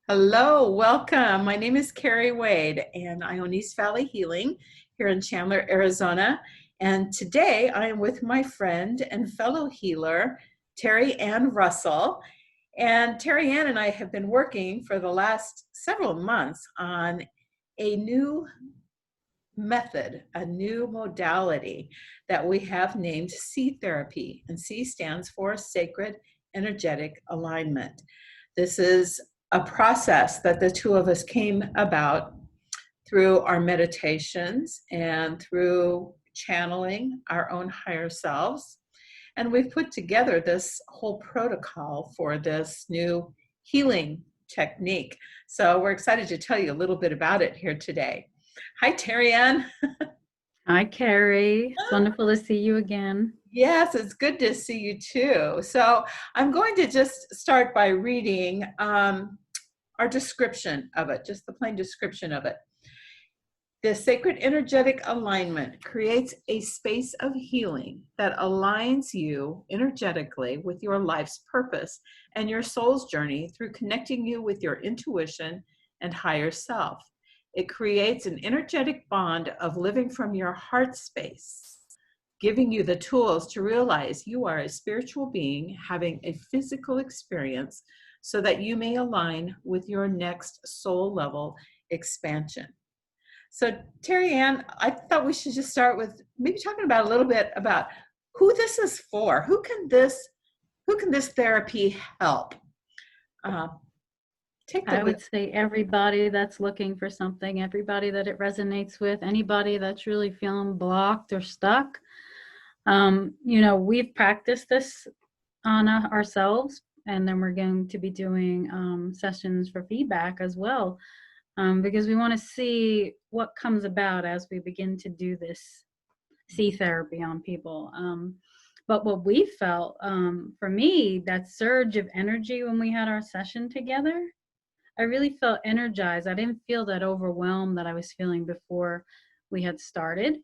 Hello, welcome. My name is Carrie Wade, and I own East Valley Healing here in Chandler, Arizona. And today I am with my friend and fellow healer, Terry Ann Russell. And Terry Ann and I have been working for the last several months on a new method, a new modality that we have named C therapy. And C stands for Sacred Energetic Alignment. This is a process that the two of us came about through our meditations and through channeling our own higher selves. And we've put together this whole protocol for this new healing technique. So we're excited to tell you a little bit about it here today. Hi, Terry Ann. Hi, Carrie. It's wonderful to see you again. Yes, it's good to see you too. So I'm going to just start by reading our description of it, just the plain description of it. The sacred energetic alignment creates a space of healing that aligns you energetically with your life's purpose and your soul's journey through connecting you with your intuition and higher self. It creates an energetic bond of living from your heart space, giving you the tools to realize you are a spiritual being having a physical experience so that you may align with your next soul level expansion. So Terry Ann, I thought we should just start with maybe talking about a little bit about who this is for. Who can this therapy help? I would say everybody that's looking for something, everybody that it resonates with, anybody that's really feeling blocked or stuck. We've practiced this on ourselves, and then we're going to be doing sessions for feedback as well, because we want to see what comes about as we begin to do this C therapy on people. But what we felt, for me, that surge of energy when we had our session together, I really felt energized. I didn't feel that overwhelmed that I was feeling before we had started.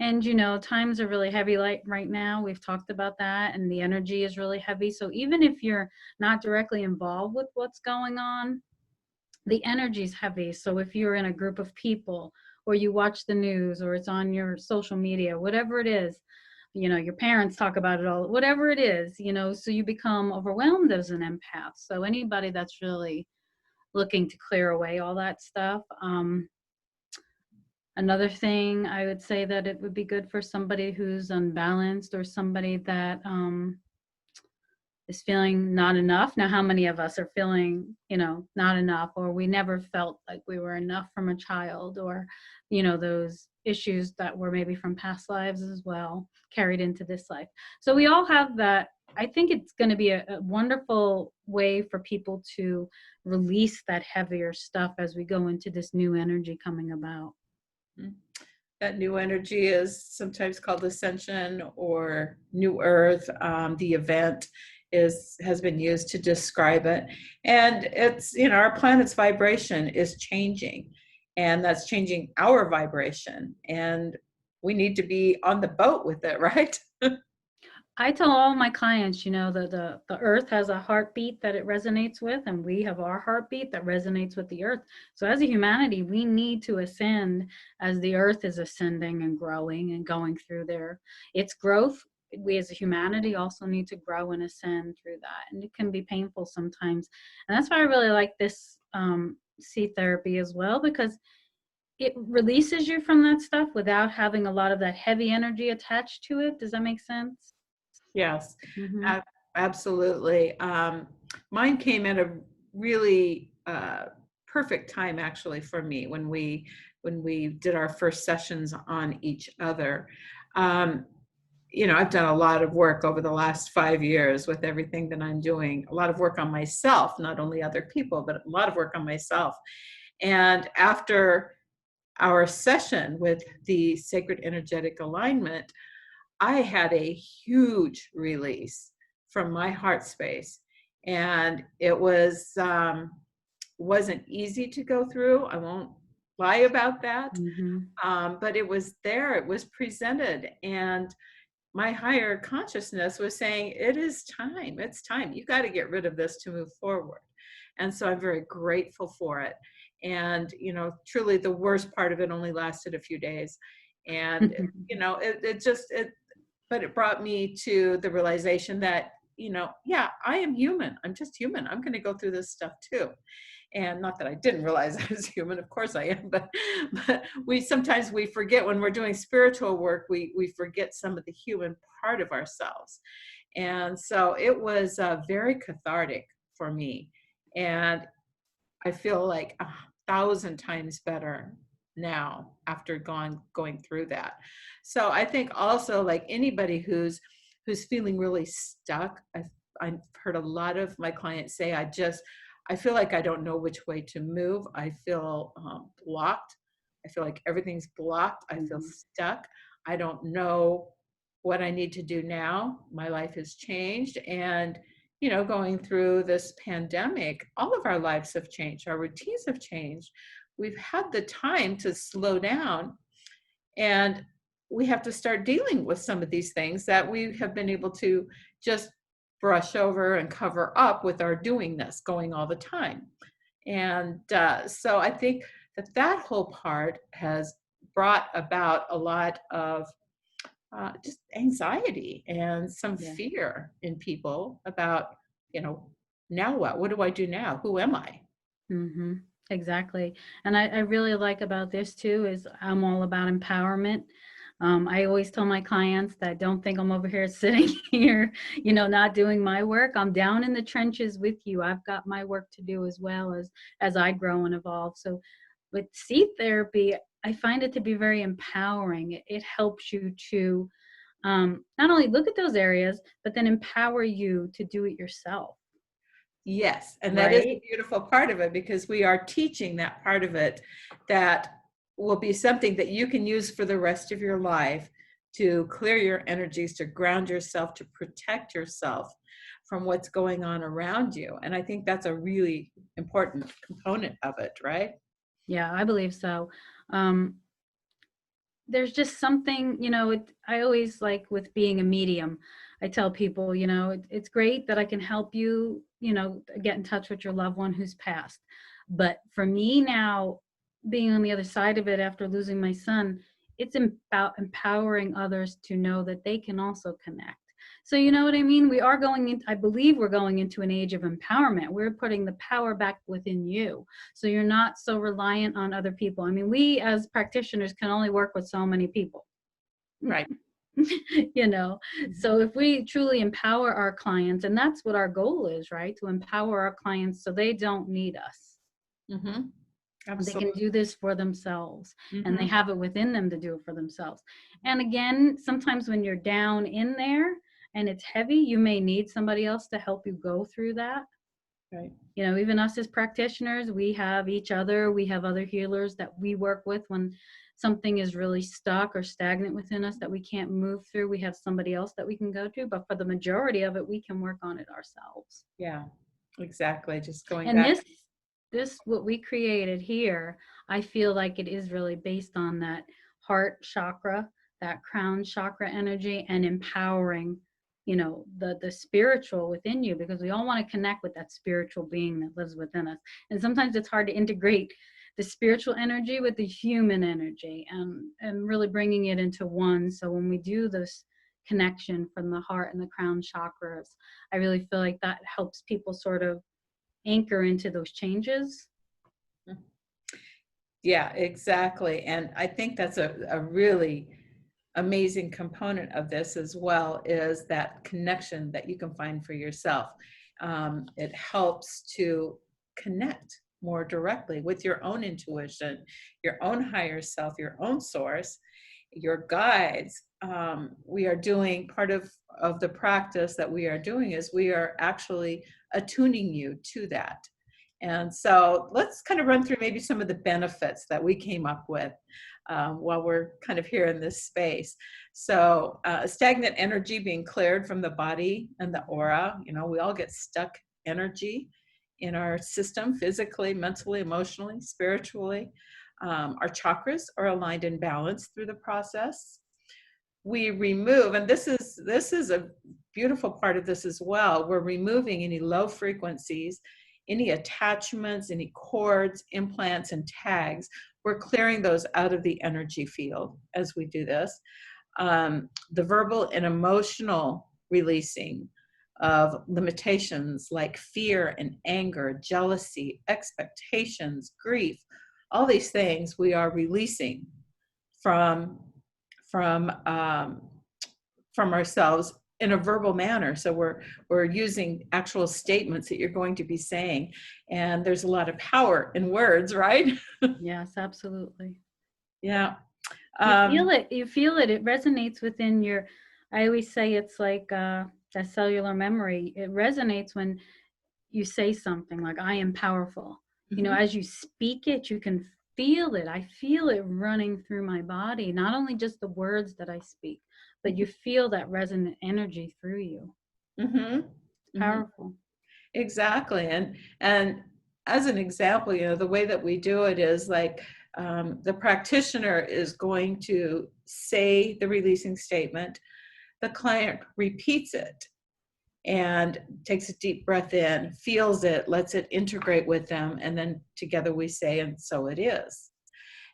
And, times are really heavy right now. We've talked about that, and the energy is really heavy. So even if you're not directly involved with what's going on, the energy is heavy. So if you're in a group of people, or you watch the news, or it's on your social media, whatever it is, your parents talk about it all, whatever it is, so you become overwhelmed as an empath. So anybody that's really looking to clear away all that stuff. Another thing I would say that it would be good for somebody who's unbalanced, or somebody that is feeling not enough. Now, how many of us are feeling, not enough, or we never felt like we were enough from a child, or, those issues that were maybe from past lives as well, carried into this life. So we all have that. I think it's going to be a wonderful way for people to release that heavier stuff as we go into this new energy coming about. That new energy is sometimes called Ascension or New Earth. The event has been used to describe it. And it's, our planet's vibration is changing, and that's changing our vibration. And we need to be on the boat with it, right? I tell all my clients, the earth has a heartbeat that it resonates with, and we have our heartbeat that resonates with the earth. So as a humanity, we need to ascend as the earth is ascending and growing and going through its growth. We as a humanity also need to grow and ascend through that. And it can be painful sometimes. And that's why I really like this C therapy as well, because it releases you from that stuff without having a lot of that heavy energy attached to it. Does that make sense? Yes, absolutely. Mine came at a really perfect time, actually, for me when we did our first sessions on each other. I've done a lot of work over the last 5 years with everything that I'm doing, a lot of work on myself, not only other people, but a lot of work on myself. And after our session with the Sacred Energetic Alignment, I had a huge release from my heart space, and it wasn't easy to go through. I won't lie about that. But it was there, it was presented, and my higher consciousness was saying, it is time. It's time. You got to get rid of this to move forward. And so I'm very grateful for it. And, truly the worst part of it only lasted a few days. And, but it brought me to the realization that, yeah, I am human. I'm just human. I'm going to go through this stuff too. And not that I didn't realize I was human, of course I am, but sometimes we forget when we're doing spiritual work, we forget some of the human part of ourselves. And so it was very cathartic for me. And I feel like 1,000 times better now after going through that. So I think also, like anybody who's feeling really stuck, I've heard a lot of my clients say, I feel like I don't know which way to move. I feel blocked. I feel like everything's blocked. I feel stuck. I don't know what I need to do now. My life has changed. And, going through this pandemic, all of our lives have changed. Our routines have changed. We've had the time to slow down, and we have to start dealing with some of these things that we have been able to just brush over and cover up with our doingness going all the time. And so I think that whole part has brought about a lot of just anxiety and some fear in people about, now what? What do I do now? Who am I? Mm-hmm. Exactly. And I really like about this too is I'm all about empowerment. I always tell my clients that don't think I'm over here sitting here, not doing my work. I'm down in the trenches with you. I've got my work to do as well as I grow and evolve. So with seed therapy, I find it to be very empowering. It helps you to not only look at those areas, but then empower you to do it yourself. Yes, and that is the Right? beautiful part of it, because we are teaching that part of it that will be something that you can use for the rest of your life to clear your energies, to ground yourself, to protect yourself from what's going on around you. And I think that's a really important component of it, right? Yeah, I believe so. Um, there's just something, I always like with being a medium. I tell people, it's great that I can help you, get in touch with your loved one who's passed. But for me now, being on the other side of it after losing my son, it's about empowering others to know that they can also connect. So you know what I mean? We are going in, I believe we're going into an age of empowerment. We're putting the power back within you. So you're not so reliant on other people. I mean, we as practitioners can only work with so many people. Right. So if we truly empower our clients, and that's what our goal is, right? To empower our clients so they don't need us. Mm-hmm. They can Absolutely. do this for themselves, and they Mm-hmm. have it within them to do it for themselves. And again, sometimes when you're down in there and it's heavy, you may need somebody else to help you go through that. Right. Even us as practitioners, we have each other, we have other healers that we work with when something is really stuck or stagnant within us that we can't move through. We have somebody else that we can go to, but for the majority of it, we can work on it ourselves. Yeah, exactly. Just going And back. this what we created here, I feel like it is really based on that heart chakra, that crown chakra energy, and empowering the spiritual within you, because we all want to connect with that spiritual being that lives within us. And sometimes it's hard to integrate the spiritual energy with the human energy, and really bringing it into one. So when we do this connection from the heart and the crown chakras, I really feel like that helps people sort of anchor into those changes. Yeah, exactly. And I think that's a really amazing component of this as well, is that connection that you can find for yourself. It helps to connect more directly with your own intuition, your own higher self, your own source, your guides. We are doing part of the practice that we are doing is we are actually attuning you to that. And so let's kind of run through maybe some of the benefits that we came up with while we're kind of here in this space. So stagnant energy being cleared from the body and the aura. We all get stuck energy in our system, physically, mentally, emotionally, spiritually. Our chakras are aligned and balanced through the process. we remove, and this is a beautiful part of this as well. We're removing any low frequencies, any attachments, any cords, implants, and tags. We're clearing those out of the energy field as we do this. The verbal and emotional releasing of limitations like fear and anger, jealousy, expectations, grief, all these things we are releasing from from um, from ourselves in a verbal manner. So we're using actual statements that you're going to be saying, and there's a lot of power in words, right? Yes, absolutely. Yeah. You feel Um, it. You feel it. It resonates within your. I always say it's like that cellular memory. It resonates when you say something like, I am powerful. You know, mhm, as you speak it, you can feel it. I feel it running through my body, not only just the words that I speak, but you feel that resonant energy through you. mhm, It's mhm. powerful. Exactly. And as an example, the way that we do it is like the practitioner is going to say the releasing statement. The client repeats it and takes a deep breath in, feels it, lets it integrate with them, and then together we say, and so it is,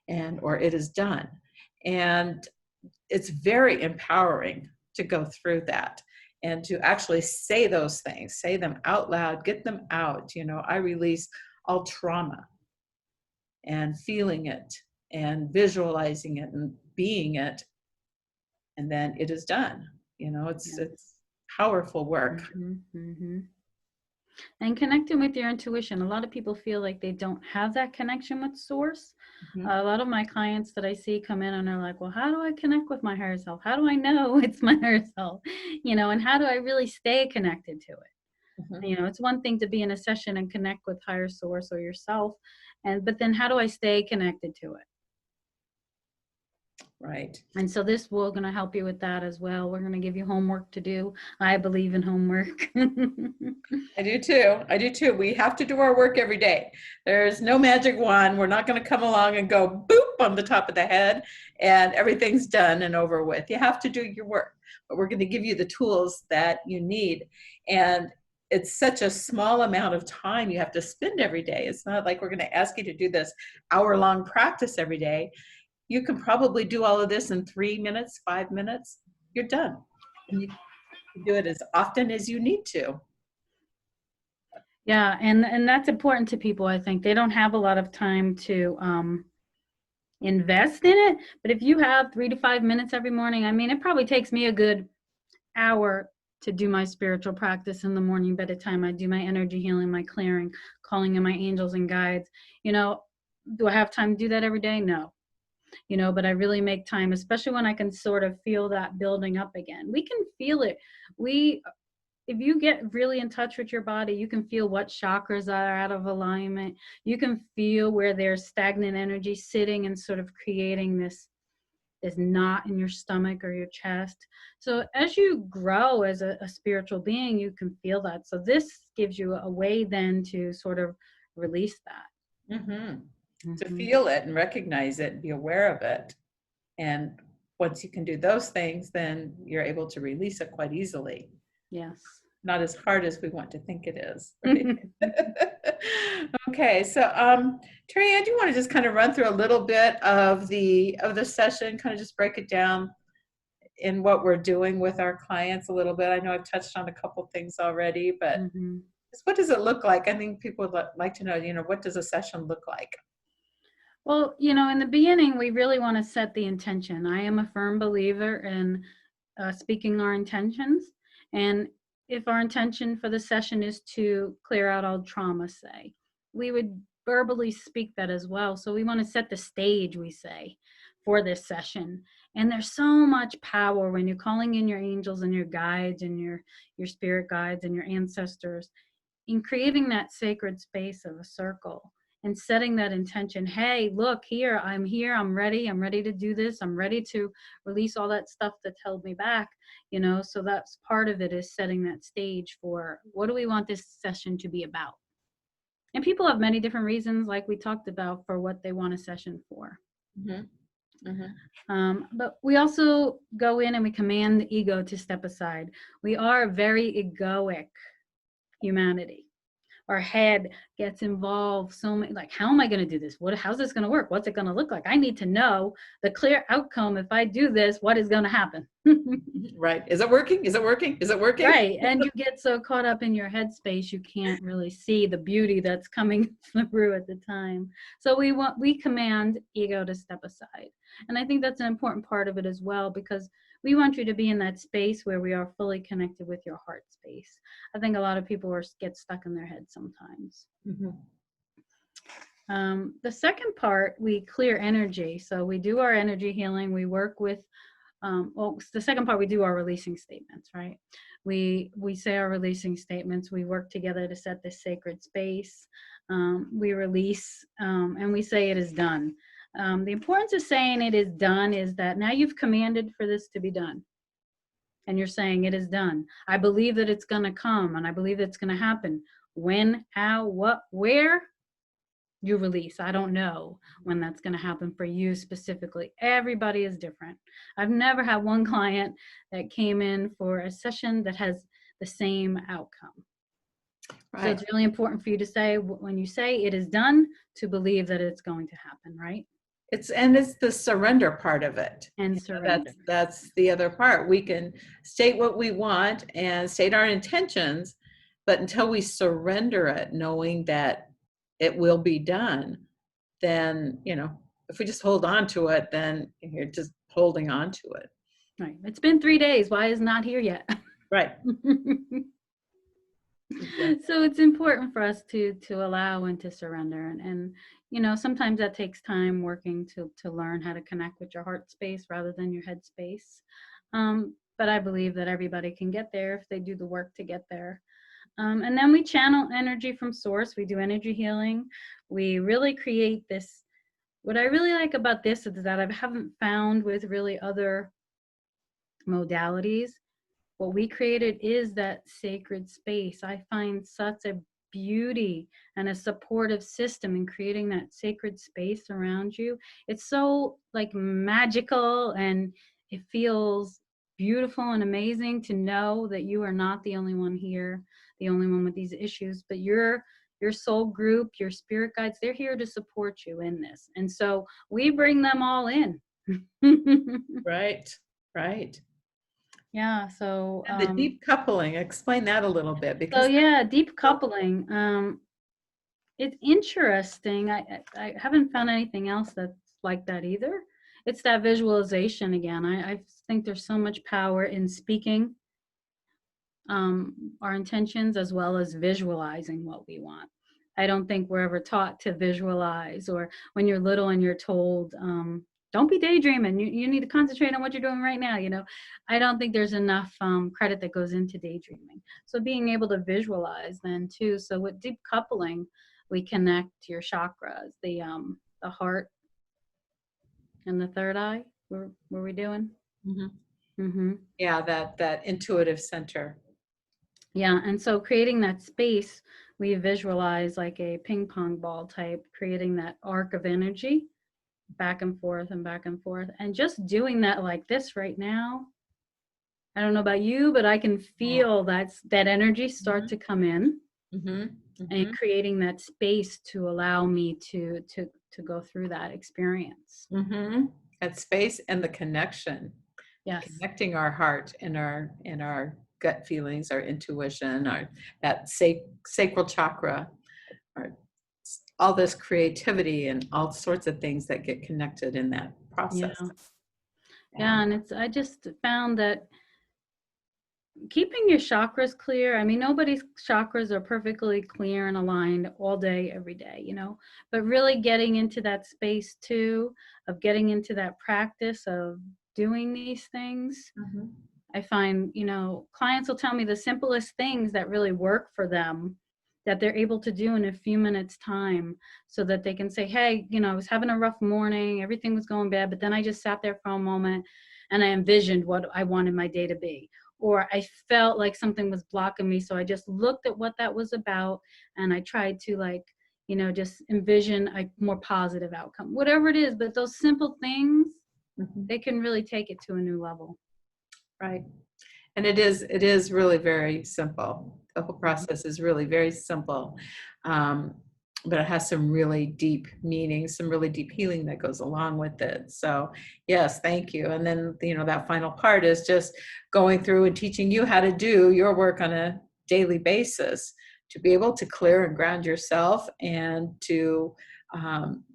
and or it is done. And it's very empowering to go through that and to actually say those things, say them out loud, get them out. I release all trauma, and feeling it and visualizing it and being it, and then it is done. It's Yes. it's powerful work. Hmm. And connecting with your intuition. A lot of people feel like they don't have that connection with source. Mhm. A lot of my clients that I see come in and are like, well, how do I connect with my higher self? How do I know it's my higher self? And how do I really stay connected to it? Mhm. It's one thing to be in a session and connect with higher source or yourself, but then how do I stay connected to it? Right. And so this we're going to help you with that as well. We're going to give you homework to do. I believe in homework. I do too. I do too. We have to do our work every day. There's no magic wand. We're not going to come along and go boop on the top of the head and everything's done and over with. You have to do your work, but we're going to give you the tools that you need. And it's such a small amount of time you have to spend every day. It's not like we're going to ask you to do this hour-long practice every day. You can probably do all of this in 3 minutes, 5 minutes. You're done. And you can do it as often as you need to. Yeah, and that's important to people. I think they don't have a lot of time to invest in it, but if you have 3 to 5 minutes every morning, I mean, it probably takes me a good hour to do my spiritual practice in the morning. By the time I do my energy healing, my clearing, calling in my angels and guides, you know, do I have time to do that every day? No. But I really make time, especially when I can sort of feel that building up again. We can feel it. We If you get really in touch with your body, you can feel what chakras are out of alignment. You can feel where there's stagnant energy sitting and sort of creating this knot in your stomach or your chest. So as you grow as a spiritual being, you can feel that. So this gives you a way then to sort of release that. Mm-hmm. To Hmm. feel it and recognize it and be aware of it. And once you can do those things, then you're able to release it quite easily. Yes. Not as hard as we want to think it is, right? Okay, so Terry Ann, do you want to just kind of run through a little bit of the session, kind of just break it down in what we're doing with our clients a little bit? I know I've touched on a couple things already, but Hmm. just what does it look like? I think people would like to know, what does a session look like? Well, in the beginning, we really want to set the intention. I am a firm believer in speaking our intentions. And if our intention for the session is to clear out all trauma, say, we would verbally speak that as well. So we want to set the stage, we say, for this session. And there's so much power when you're calling in your angels and your guides and your spirit guides and your ancestors in creating that sacred space of a circle and setting that intention. Hey, look, here, I'm ready to do this, I'm ready to release all that stuff that's held me back. So that's part of it, is setting that stage for what do we want this session to be about. And people have many different reasons, like we talked about, for what they want a session for. Mm-hmm. Mhm. But we also go in and we command the ego to step aside. We are a very egoic humanity. Our head gets involved so many, like, how am I going to do this? How's this going to work? What's it going to look like? I need to know the clear outcome. If I do this, what is going to happen? Right. Is it working? Is it working? Is it working? Right. And you get so caught up in your headspace, you can't really see the beauty that's coming through at the time. So we command ego to step aside. And I think that's an important part of it as well, because we want you to be in that space where we are fully connected with your heart space. I think a lot of people get stuck in their head sometimes. Mhm. The second part, we clear energy. So we do our energy healing. We work with the second part, we do our releasing statements, right? We say our releasing statements. We work together to set this sacred space. We release, and we say it is done. The importance of saying it is done is that now you've commanded for this to be done, and you're saying it is done. I believe that it's going to come, and I believe it's going to happen. When, how, what, where? You release. I don't know when that's going to happen for you specifically. Everybody is different. I've never had one client that came in for a session that has the same outcome. So Right. it's really important for you to say, when you say it is done, to believe that it's going to happen, right? It's the surrender part of it. And You know, surrender. that's the other part. We can state what we want and state our intentions, but until we surrender it, knowing that it will be done, then, if we just hold on to it, then you're just holding on to it. Right. It's been 3 days. Why is it not here yet? Right. Exactly. So it's important for us to allow and to surrender, and sometimes that takes time working to learn how to connect with your heart space rather than your head space. But I believe that everybody can get there if they do the work to get there. And then we channel energy from source. We do energy healing. We really create this. What I really like about this is that I haven't found with really other modalities. What we created is that sacred space. I find such a beauty and a supportive system in creating that sacred space around you. It's so like magical, and it feels beautiful and amazing to know that you are not the only one here, the only one with these issues, but your soul group, your spirit guides, they're here to support you in this. And so we bring them all in. Right. Right. Yeah, so And the deep coupling, explain that a little bit so because yeah, deep coupling. It's interesting. I haven't found anything else that's like that either. It's that visualization again. I think there's so much power in speaking our intentions as well as visualizing what we want. I don't think we're ever taught to visualize, or when you're little and you're told, don't be daydreaming. You need to concentrate on what you're doing right now. I don't think there's enough credit that goes into daydreaming. So being able to visualize then too. So with deep coupling, we connect to your chakras, the heart and the third eye. Were we doing? Mhm. Mm-hmm. Yeah, that intuitive center. Yeah, and so creating that space, we visualize like a ping pong ball type, creating that arc of energy back and forth and back and forth. And just doing that like this right now, I don't know about you, but I can Yeah. feel that energy start Mhm. to come in, Mhm. and Mhm. creating that space to allow me to go through that experience. Mhm. That space and the connection, Yes. connecting our heart and our gut feelings, our intuition, our that sacral chakra, our all this creativity and all sorts of things that get connected in that Yeah. process. Yeah. Yeah, and I just found that keeping your chakras clear. I mean, nobody's chakras are perfectly clear and aligned all day, every day, but really getting into that space too, of getting into that practice of doing these things. Mhm. I find, clients will tell me the simplest things that really work for them, that they're able to do in a few minutes time, so that they can say, hey, I was having a rough morning, everything was going bad, but then I just sat there for a moment and I envisioned what I wanted my day to be. Or I felt like something was blocking me. So I just looked at what that was about, and I tried to just envision a more positive outcome, whatever it is. But those simple things Mhm. they can really take it to a new level. Right. And it is really very simple. The whole Mhm. process is really very simple. Um, but it has some really deep meaning, some really deep healing that goes along with it. So yes, thank you. And then, that final part is just going through and teaching you how to do your work on a daily basis to be able to clear and ground yourself and to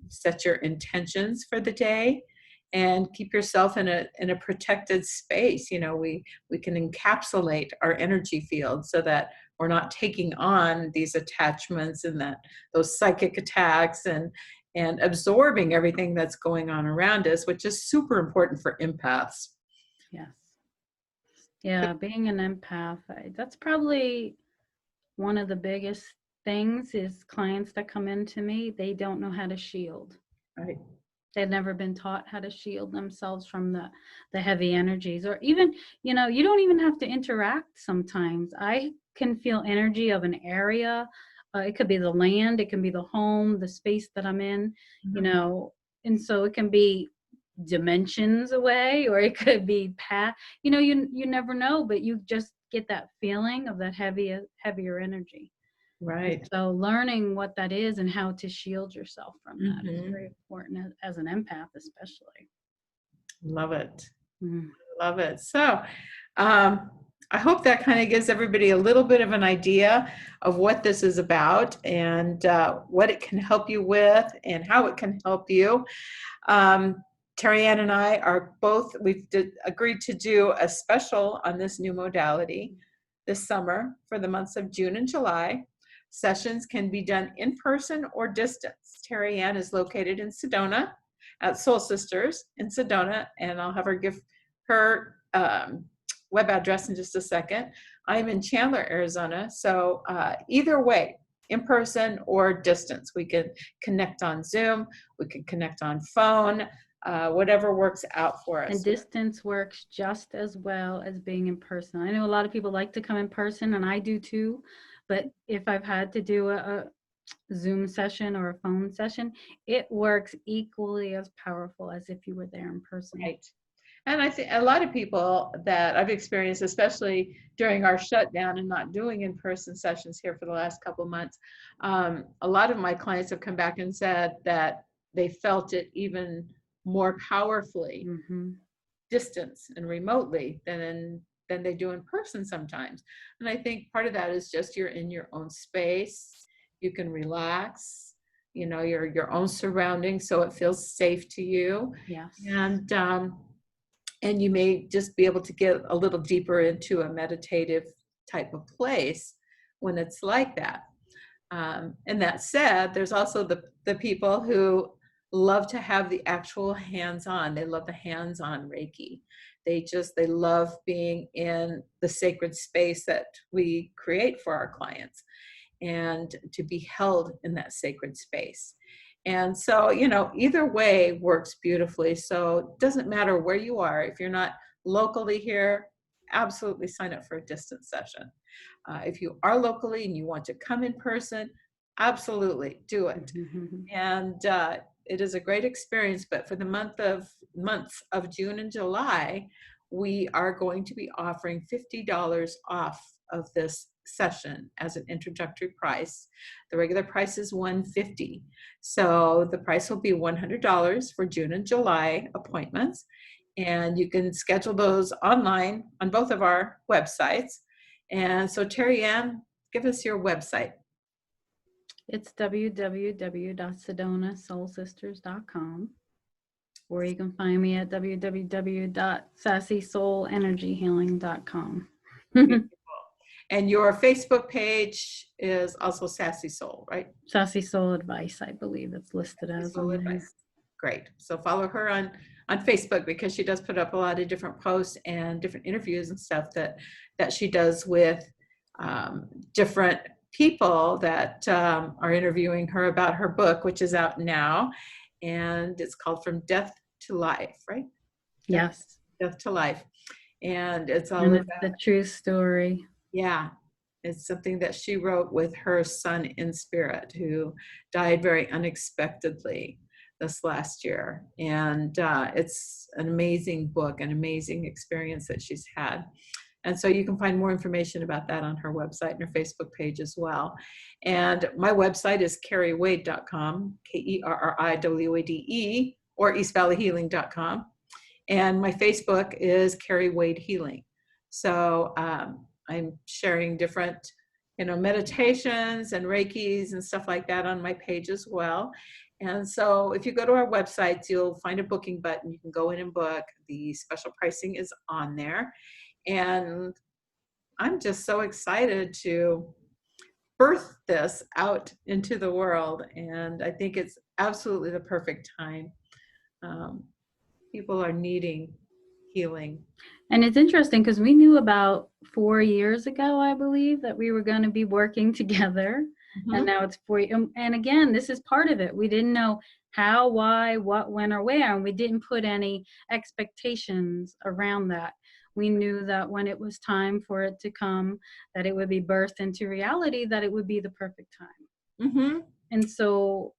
set your intentions for the day and keep yourself in a protected space. We can encapsulate our energy field so that we're not taking on these attachments and those psychic attacks and absorbing everything that's going on around us, which is super important for empaths. Yes. Yeah, being an empath, that's probably one of the biggest things is clients that come into me, they don't know how to shield. Right. They've never been taught how to shield themselves from the heavy energies, or even, you don't even have to interact sometimes. I can feel energy of an area. It could be the land, it can be the home, the space that I'm in, you Mhm. know, and so it can be dimensions away, or it could be past, you never know, but you just get that feeling of that heavier energy. And Right. so learning what that is and how to shield yourself from that is Hmm. very important as an empath, especially. Love it. Mm. Love it. So, um, I hope that kind of gives everybody a little bit of an idea of what this is about and what it can help you with and how it can help you. Um, Terry Ann and I we've agreed to do a special on this new modality this summer for the months of June and July. Sessions can be done in person or distance. Terry Ann is located in Sedona at Soul Sisters in Sedona, and I'll have her give her web address in just a second. I'm in Chandler, Arizona, so either way, in person or distance, we can connect on Zoom, we can connect on phone, whatever works out for And us. distance works just as well as being in person. I know a lot of people like to come in person, and I do too. But if I've had to do a Zoom session or a phone session, it works equally as powerful as if you were there in person. Right. And I think a lot of people that I've experienced, especially during our shutdown and not doing in-person sessions here for the last couple of months, a lot of my clients have come back and said that they felt it even more powerfully Hmm. distance and remotely than they do in person sometimes. And I think part of that is just you're in your own space, you can relax, your own surroundings, so it feels safe to you. Yes. And you may just be able to get a little deeper into a meditative type of place when it's like that. And that said, there's also the people who love to have the actual hands-on. They love the hands-on Reiki. They love being in the sacred space that we create for our clients and to be held in that sacred space. And so, either way works beautifully. So it doesn't matter where you are. If you're not locally here, absolutely sign up for a distance session. If you are locally and you want to come in person, absolutely do it. Hmm. And it is a great experience. But for the months of June and July, we are going to be offering $50 off of this session as an introductory price. The regular price is $150. So the price will be $100 for June and July appointments. And you can schedule those online on both of our websites. And so, Terry Ann, give us your website. It's www.sedonasoulsisters.com, or you can find me at www.sassysoulenergyhealing.com. And your Facebook page is also Sassy Soul, right? Sassy Soul Advice, I believe it's listed Sassy as Soul on there. Advice. Great. So follow her on Facebook because she does put up a lot of different posts and different interviews and stuff that she does with different people that are interviewing her about her book, which is out now, and it's called From Death to Life, right? Death, Yes. Death to Life, and it's all And about, it's the true story. yeah, it's something that she wrote with her son in spirit who died very unexpectedly this last year. And it's an amazing book, an amazing experience that she's had. And so you can find more information about that on her website and her Facebook page as well. And my website is kerrywade.com, KERRIWADE, or eastvalleyhealing.com. And my Facebook is Kerry Wade Healing. So I'm sharing different, meditations and Reikis and stuff like that on my page as well. And so if you go to our websites, you'll find a booking button. You can go in and book. The special pricing is on there. And I'm just so excited to birth this out into the world. And I think it's absolutely the perfect time. People are needing healing. And it's interesting because we knew about 4 years ago, I believe, that we were going to be working together. Mm-hmm. And now it's 4 years. And again, this is part of it. We didn't know how, why, what, when, or where. And we didn't put any expectations around that. We knew that when it was time for it to come, that it would be birthed into reality, that it would be the perfect time. Mm-hmm. And so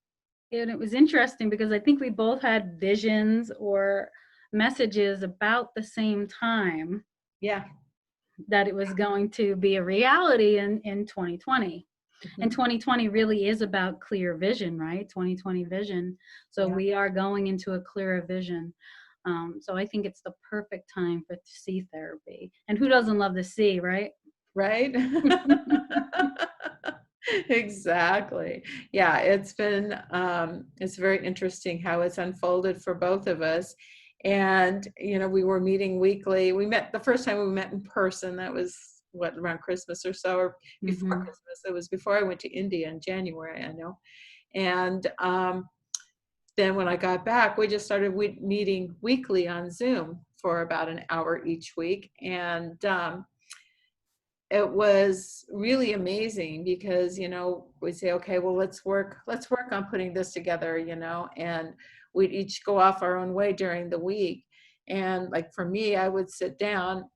it was interesting because I think we both had visions or messages about the same time. Yeah. That it was going to be a reality in 2020. Mm-hmm. And 2020 really is about clear vision, right? 2020 vision. So we are going into a clearer vision. So I think it's the perfect time for sea therapy. And who doesn't love the sea, right? Right. Exactly. Yeah, it's been it's very interesting how it's unfolded for both of us. And we were meeting weekly. We met the first time we met in person. That was around Christmas or so, or before Christmas. It was before I went to India in January, I know. And then when I got back, we just started meeting weekly on Zoom for about an hour each week. And it was really amazing because, we say, okay, well, let's work on putting this together, and we'd each go off our own way during the week. And like for me, I would sit down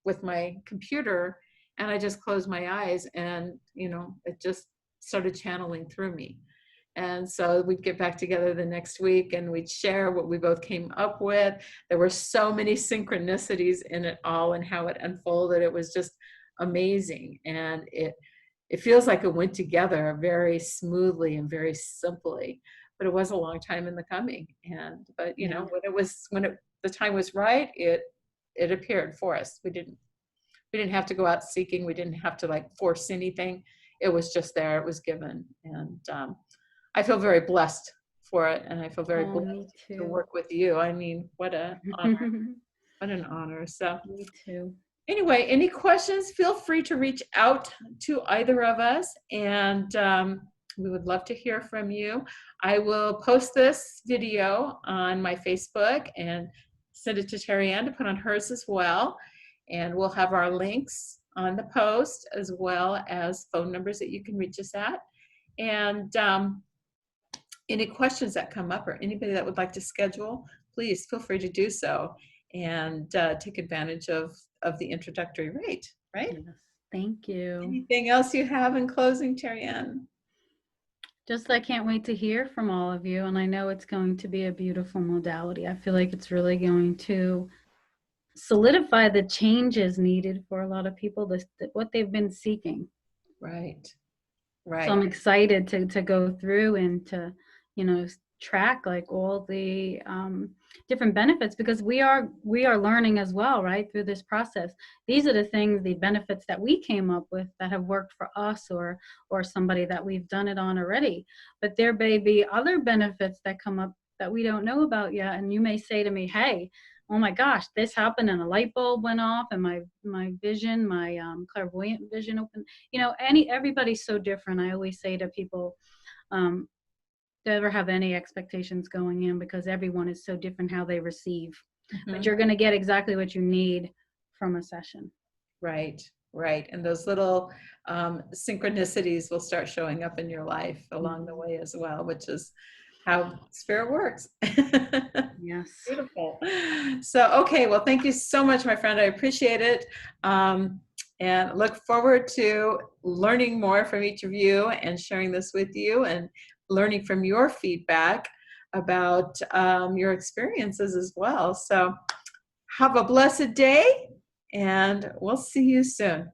with my computer and I just closed my eyes and, it just started channeling through me. And so we'd get back together the next week and we'd share what we both came up with. There were so many synchronicities in it all and how it unfolded. It was just amazing. And it feels like it went together very smoothly and very simply, but it was a long time in the coming. But when the time was right, it appeared for us. We didn't have to go out seeking. We didn't have to force anything. It was just there. It was given. And I feel very blessed for it. And I feel very blessed to work with you. I mean, what an honor. What an honor. So me too. Anyway, any questions, feel free to reach out to either of us, and we would love to hear from you. I will post this video on my Facebook and send it to Terry Ann to put on hers as well. And we'll have our links on the post as well as phone numbers that you can reach us at. And any questions that come up or anybody that would like to schedule, please feel free to do so and take advantage of the introductory rate, right? Yes, thank you. Anything else you have in closing, Terry Ann? Just I can't wait to hear from all of you, and I know it's going to be a beautiful modality. I feel like it's really going to solidify the changes needed for a lot of people, what they've been seeking. Right. So I'm excited to go through and to, track all the different benefits, because we are learning as well, right, through this process. These are the benefits that we came up with that have worked for us or somebody that we've done it on already. But there may be other benefits that come up that we don't know about yet. And you may say to me, hey, oh my gosh, this happened and a light bulb went off and my vision, my clairvoyant vision opened. Everybody's so different. I always say to people, never have any expectations going in, because everyone is so different how they receive. Mm-hmm. But you're going to get exactly what you need from a session. Right. And those little synchronicities will start showing up in your life along the way as well, which is how spirit works. Yes. Beautiful. So, okay. Well, thank you so much, my friend. I appreciate it. And look forward to learning more from each of you and sharing this with you and learning from your feedback. about your experiences as well. So have a blessed day, and we'll see you soon.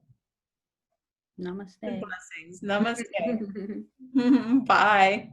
And Namaste. blessings. Namaste. Bye.